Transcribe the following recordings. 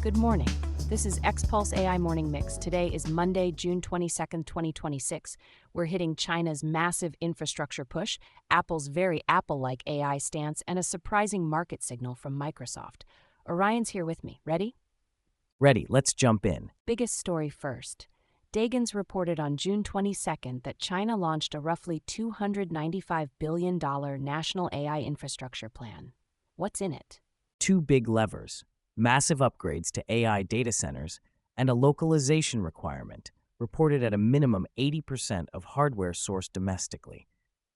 Good morning. This is X-Pulse AI Morning Mix. Today is Monday, June 22nd, 2026. We're hitting China's massive infrastructure push, Apple's very Apple-like AI stance, and a surprising market signal from Microsoft. Orion's here with me. Ready? Ready, let's jump in. Biggest story first. Dagans reported on June 22nd that China launched a roughly $295 billion national AI infrastructure plan. What's in it? Two big levers: massive upgrades to AI data centers and a localization requirement, reported at a minimum 80% of hardware sourced domestically.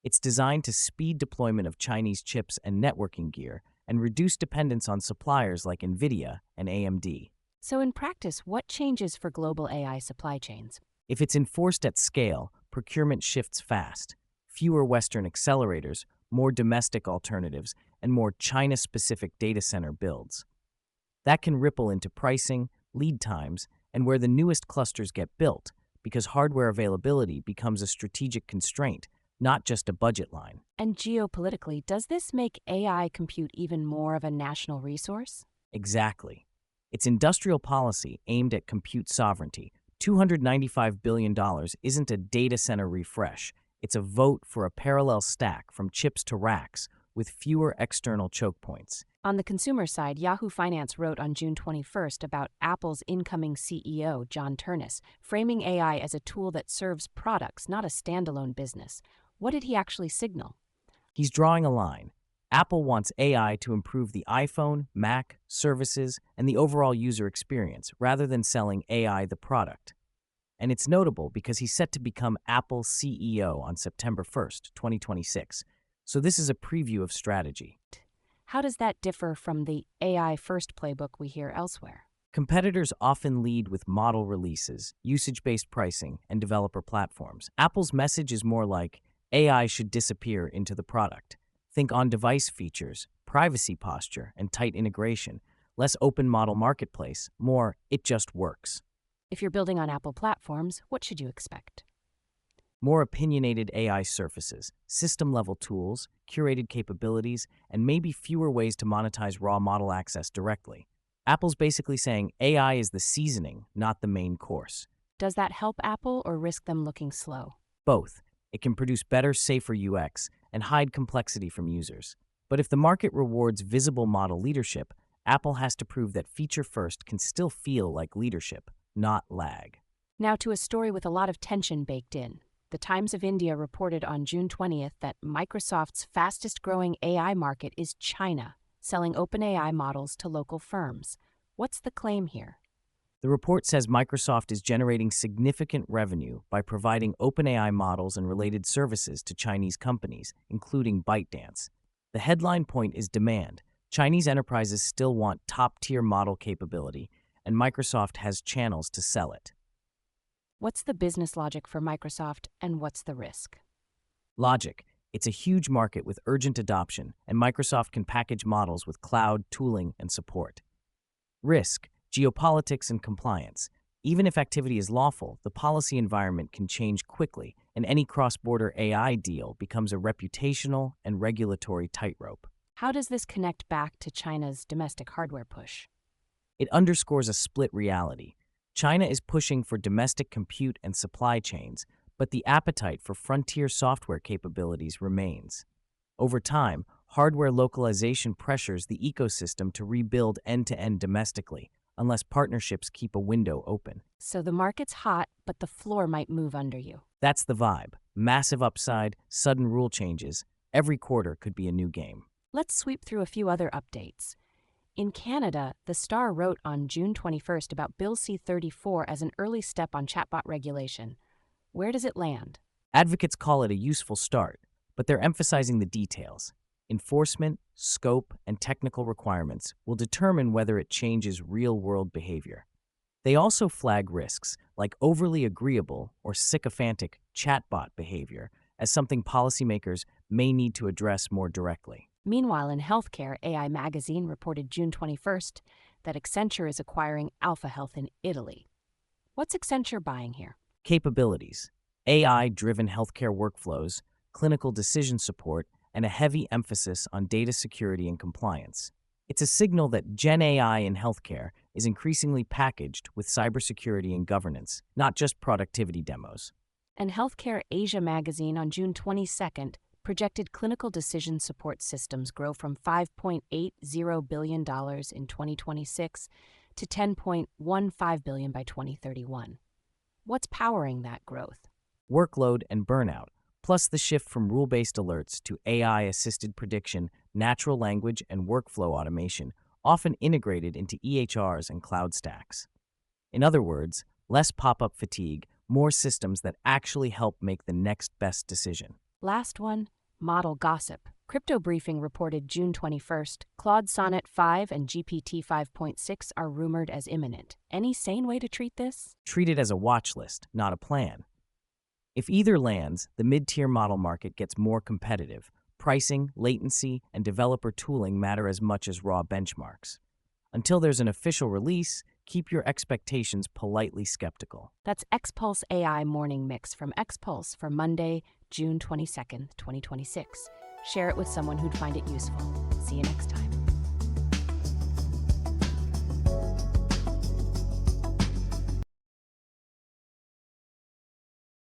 It's designed to speed deployment of Chinese chips and networking gear and reduce dependence on suppliers like NVIDIA and AMD. So in practice, what changes for global AI supply chains? If it's enforced at scale, procurement shifts fast. Fewer Western accelerators, more domestic alternatives, and more China-specific data center builds. That can ripple into pricing, lead times, and where the newest clusters get built, because hardware availability becomes a strategic constraint, not just a budget line. And geopolitically, does this make AI compute even more of a national resource? Exactly. It's industrial policy aimed at compute sovereignty. $295 billion isn't a data center refresh. It's a vote for a parallel stack from chips to racks with fewer external choke points. On the consumer side, Yahoo Finance wrote on June 21st about Apple's incoming CEO, John Ternus, framing AI as a tool that serves products, not a standalone business. What did he actually signal? He's drawing a line. Apple wants AI to improve the iPhone, Mac, services, and the overall user experience, rather than selling AI the product. And it's notable because he's set to become Apple's CEO on September 1st, 2026. So this is a preview of strategy. How does that differ from the AI first playbook we hear elsewhere? Competitors often lead with model releases, usage-based pricing, and developer platforms. Apple's message is more like, AI should disappear into the product. Think on-device features, privacy posture, and tight integration. Less open model marketplace, more it just works. If you're building on Apple platforms, what should you expect? More opinionated AI surfaces, system-level tools, curated capabilities, and maybe fewer ways to monetize raw model access directly. Apple's basically saying AI is the seasoning, not the main course. Does that help Apple or risk them looking slow? Both. It can produce better, safer UX and hide complexity from users. But if the market rewards visible model leadership, Apple has to prove that feature first can still feel like leadership, not lag. Now to a story with a lot of tension baked in. The Times of India reported on June 20th that Microsoft's fastest-growing AI market is China, selling OpenAI models to local firms. What's the claim here? The report says Microsoft is generating significant revenue by providing OpenAI models and related services to Chinese companies, including ByteDance. The headline point is demand. Chinese enterprises still want top-tier model capability, and Microsoft has channels to sell it. What's the business logic for Microsoft, and what's the risk? Logic. It's a huge market with urgent adoption, and Microsoft can package models with cloud, tooling, and support. Risk. Geopolitics and compliance. Even if activity is lawful, the policy environment can change quickly, and any cross-border AI deal becomes a reputational and regulatory tightrope. How does this connect back to China's domestic hardware push? It underscores a split reality. China is pushing for domestic compute and supply chains, but the appetite for frontier software capabilities remains. Over time, hardware localization pressures the ecosystem to rebuild end-to-end domestically, unless partnerships keep a window open. So the market's hot, but the floor might move under you. That's the vibe. Massive upside, sudden rule changes. Every quarter could be a new game. Let's sweep through a few other updates. In Canada, the Star wrote on June 21st about Bill C-34 as an early step on chatbot regulation. Where does it land? Advocates call it a useful start, but they're emphasizing the details. Enforcement, scope, and technical requirements will determine whether it changes real-world behavior. They also flag risks, like overly agreeable or sycophantic chatbot behavior, as something policymakers may need to address more directly. Meanwhile, in healthcare, AI Magazine reported June 21st that Accenture is acquiring Alfahealth in Italy. What's Accenture buying here? Capabilities: AI-driven healthcare workflows, clinical decision support, and a heavy emphasis on data security and compliance. It's a signal that Gen AI in healthcare is increasingly packaged with cybersecurity and governance, not just productivity demos. And Healthcare Asia magazine on June 22nd projected clinical decision support systems grow from $5.80 billion in 2026 to $10.15 billion by 2031. What's powering that growth? Workload and burnout, plus the shift from rule-based alerts to AI-assisted prediction, natural language, and workflow automation, often integrated into EHRs and cloud stacks. In other words, less pop-up fatigue, more systems that actually help make the next best decision. Last one, model gossip. Crypto Briefing reported June 21st, Claude Sonnet 5 and GPT 5.6 are rumored as imminent. Any sane way to treat this? Treat it as a watch list, not a plan. If either lands, the mid-tier model market gets more competitive. Pricing, latency, and developer tooling matter as much as raw benchmarks. Until there's an official release, keep your expectations politely skeptical. That's XPulse AI Morning Mix from XPulse for Monday, June 22nd, 2026. Share it with someone who'd find it useful. See you next time.